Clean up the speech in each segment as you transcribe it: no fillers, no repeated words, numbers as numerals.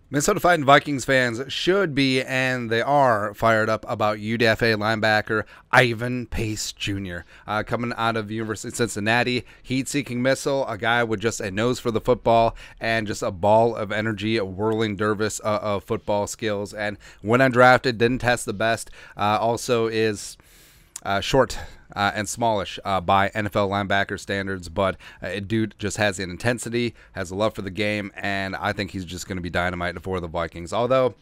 Minnesota Fighting Vikings fans should be, and they are, fired up about UDFA linebacker Ivan Pace Jr. Coming out of University of Cincinnati, heat-seeking missile, a guy with just a nose for the football and just a ball of energy, a whirling dervish of football skills. And when undrafted, didn't test the best. Also is short and smallish by NFL linebacker standards, but dude just has an intensity, has a love for the game, and I think he's just going to be dynamite for the Vikings. Although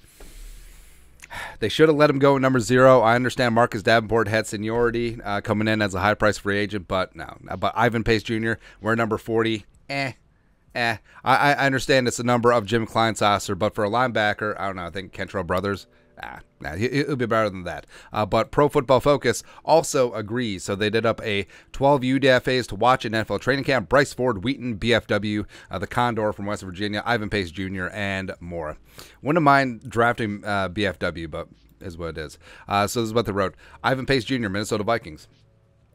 they should have let him go at number 0. I understand Marcus Davenport had seniority coming in as a high-price free agent, but no. But Ivan Pace Jr., we're number 40. I understand it's a number of Jim Kleinsasser, but for a linebacker, I don't know. I think Kentrell Brothers. It'll be better than that. But Pro Football Focus also agrees. So they did up a 12 UDFAs to watch in NFL training camp. Bryce Ford, Wheaton, BFW, the Condor from West Virginia, Ivan Pace Jr., and more. Wouldn't mind drafting BFW, but is what it is. So this is what they wrote. Ivan Pace Jr., Minnesota Vikings.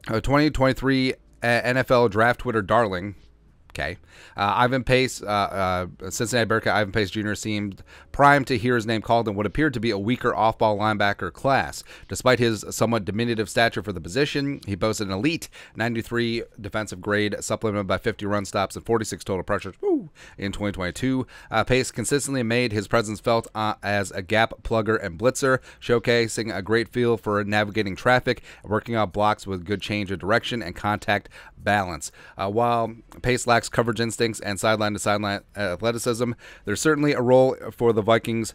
2023 NFL Draft Twitter darling. Okay. Ivan Pace, Cincinnati Bearcat Ivan Pace Jr. seemed primed to hear his name called in what appeared to be a weaker off-ball linebacker class. Despite his somewhat diminutive stature for the position, he boasted an elite 93 defensive grade, supplemented by 50 run stops and 46 total pressures in 2022. Pace consistently made his presence felt as a gap plugger and blitzer, showcasing a great feel for navigating traffic, working out blocks with good change of direction and contact balance. While Pace lacks coverage instincts and sideline-to-sideline athleticism, there's certainly a role for the Vikings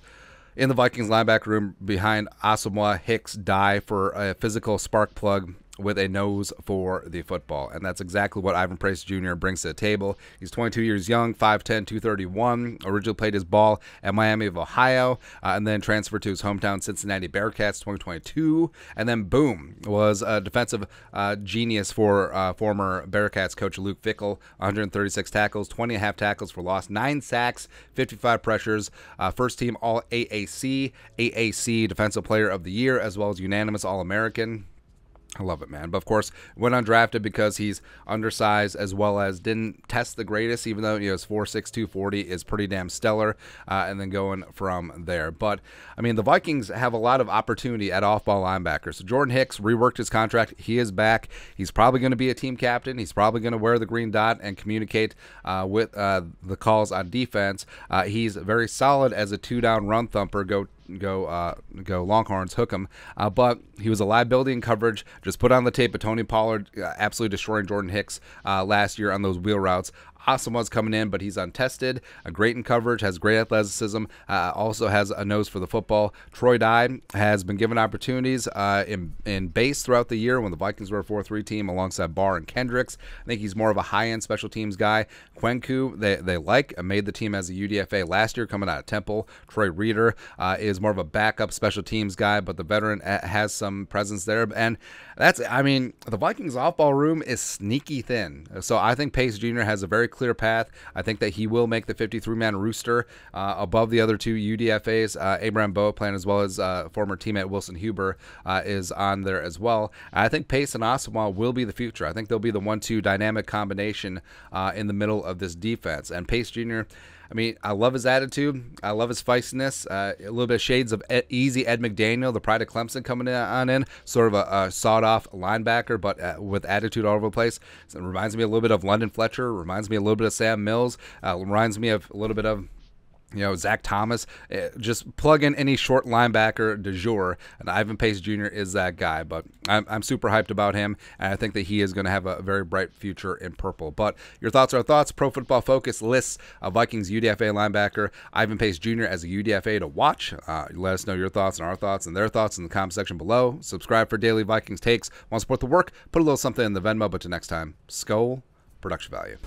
in the Vikings linebacker room behind Asamoah Hicks Dye for a physical spark plug with a nose for the football. And that's exactly what Ivan Pace Jr. brings to the table. He's 22 years young, 5'10", 231, originally played his ball at Miami of Ohio, and then transferred to his hometown Cincinnati Bearcats 2022, and then boom, was a defensive genius for former Bearcats coach Luke Fickell. 136 tackles, 20.5 tackles for loss, 9 sacks, 55 pressures, first team All-AAC, AAC Defensive Player of the Year, as well as unanimous All-American. I love it, man. But, of course, went undrafted because he's undersized as well as didn't test the greatest, even though, his 4'6", 240 is pretty damn stellar, and then going from there. But, I mean, the Vikings have a lot of opportunity at off-ball linebacker. So Jordan Hicks reworked his contract. He is back. He's probably going to be a team captain. He's probably going to wear the green dot and communicate with the calls on defense. He's very solid as a two-down run thumper. Go Longhorns, hook him. But he was a liability in coverage. Just put on the tape of Tony Pollard absolutely destroying Jordan Hicks last year on those wheel routes. Asamoah's coming in, but he's untested. Great in coverage, has great athleticism, also has a nose for the football. Troy Dye has been given opportunities in base throughout the year when the Vikings were a 4-3 team alongside Barr and Kendricks. I think he's more of a high-end special teams guy. Kwenku, they made the team as a UDFA last year coming out of Temple. Troy Reeder is more of a backup special teams guy, but the veteran has some presence there. And the Vikings off-ball room is sneaky thin. So I think Pace Jr. has a very clear path. I think that he will make the 53-man rooster above the other two UDFAs. Abraham Boatplan, as well as former teammate Wilson Huber, is on there as well. I think Pace and Asamoah will be the future. I think they'll be the 1-2 dynamic combination in the middle of this defense. And Pace Jr., I love his attitude. I love his feistiness. A little bit of shades of easy Ed McDaniel, the pride of Clemson, coming in. Sort of a sawed-off linebacker, but with attitude all over the place. So it reminds me a little bit of London Fletcher. Reminds me a little bit of Sam Mills. Reminds me of a little bit of Zach Thomas. Just plug in any short linebacker du jour, and Ivan Pace Jr. is that guy. But I'm super hyped about him, and I think that he is going to have a very bright future in purple. But your thoughts are thoughts. Pro Football Focus lists Vikings UDFA linebacker Ivan Pace Jr. as a UDFA to watch. Let us know your thoughts and our thoughts and their thoughts in the comment section below. Subscribe for daily Vikings takes. Want to support the work? Put a little something in the Venmo. But till next time, Skull Production Value.